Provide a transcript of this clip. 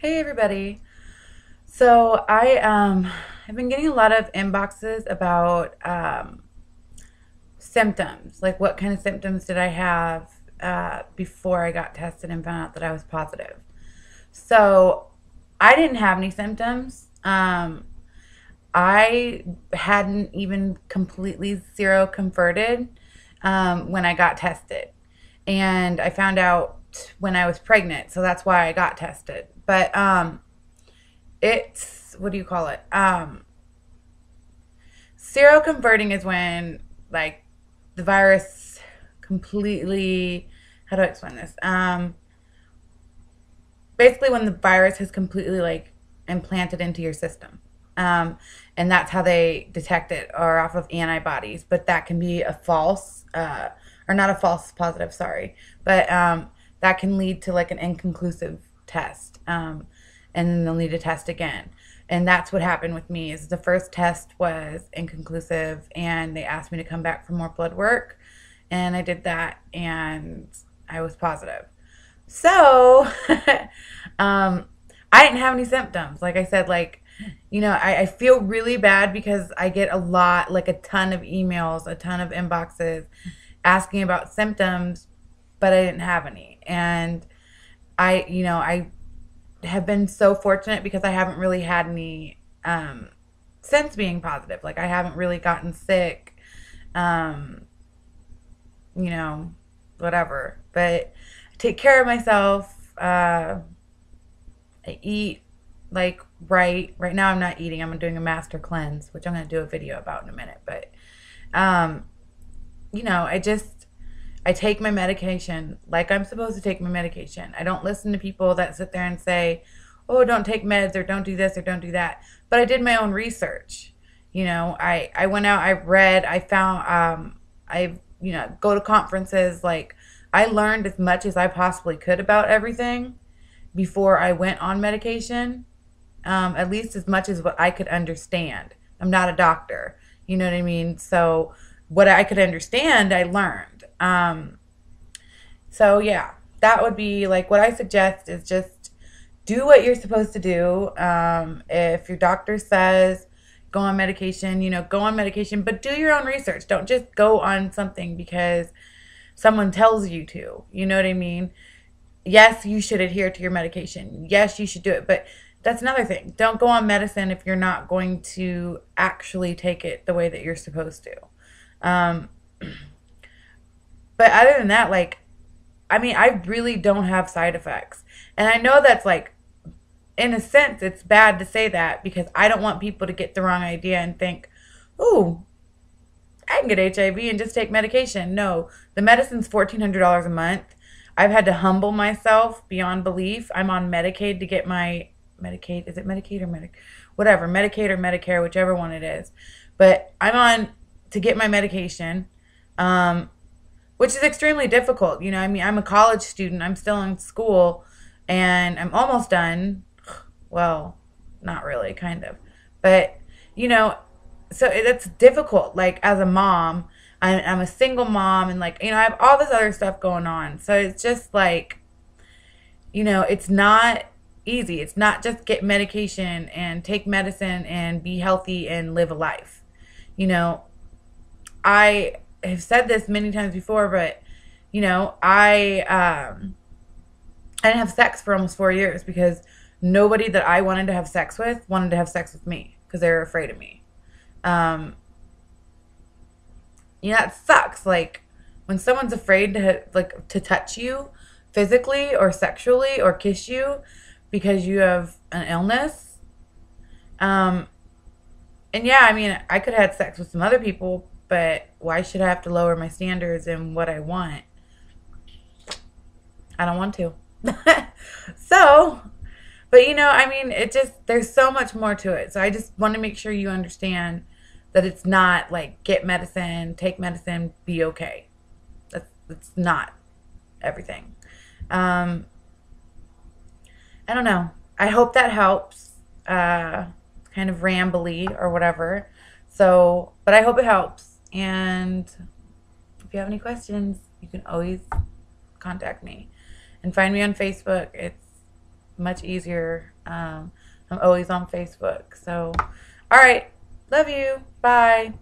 Hey everybody. So I have been getting a lot of inboxes about symptoms. Like what kind of symptoms did I have before I got tested and found out that I was positive. So I didn't have any symptoms. I hadn't even completely zero converted when I got tested. And I found out when I was pregnant, so that's why I got tested. But it's what do you call it? Seroconverting is when like the virus completely. How do I explain this? Basically, when the virus has completely like implanted into your system, and that's how they detect it, or off of antibodies. But that can be a false, or not a false positive. Sorry, but that can lead to like an inconclusive test. And then they'll need to test again. And that's what happened with me. Is the first test was inconclusive, and they asked me to come back for more blood work, and I did that, and I was positive. So, I didn't have any symptoms. Like I said, I feel really bad because I get a lot, like a ton of emails, a ton of inboxes asking about symptoms, but I didn't have any. And I have been so fortunate because I haven't really had any since being positive. Like I haven't really gotten sick, um, you know, whatever. But I take care of myself. I eat like right now. I'm not eating. I'm doing a master cleanse, which I'm going to do a video about in a minute. But um, I take my medication like I'm supposed to take my medication. I don't listen to people that sit there and say, "Oh, don't take meds or don't do this or don't do that." But I did my own research. I went out, I read, I found I go to conferences. Like I learned as much as I possibly could about everything before I went on medication. At least as much as what I could understand. I'm not a doctor. You know what I mean? So what I could understand, I learned. So yeah, that would be like what I suggest is just do what you're supposed to do. If your doctor says go on medication, go on medication, but do your own research. Don't just go on something because someone tells you to. You know what I mean? Yes, you should adhere to your medication. Yes, you should do it, but that's another thing. Don't go on medicine if you're not going to actually take it the way that you're supposed to. Um, but other than that, I really don't have side effects. And I know that's like, in a sense, it's bad to say that because I don't want people to get the wrong idea and think, ooh, I can get HIV and just take medication. No, the medicine's $1,400 a month. I've had to humble myself beyond belief. I'm on Medicaid to get my Medicaid. Is it Medicaid or Medic? Whatever, Medicaid or Medicare, whichever one it is. But I'm on to get my medication, which is extremely difficult. I'm a college student. I'm still in school, and I'm almost done. Well, not really, kind of. But, so it's difficult. Like, as a mom, I'm a single mom, and, I have all this other stuff going on. So it's just like, it's not easy. It's not just get medication and take medicine and be healthy and live a life. I have said this many times before, but, I didn't have sex for almost 4 years because nobody that I wanted to have sex with wanted to have sex with me because they were afraid of me. Um, it sucks. Like when someone's afraid to touch you physically or sexually or kiss you because you have an illness. And yeah, I could have had sex with some other people, but why should I have to lower my standards in what I want? I don't want to. So, but it just, there's so much more to it. So I just want to make sure you understand that it's not like get medicine, take medicine, be okay. That's not everything. Um, I don't know. I hope that helps. Kind of rambly or whatever. So, but I hope it helps. And if you have any questions, you can always contact me and find me on Facebook. It's much easier. I'm always on Facebook. So, all right. Love you. Bye.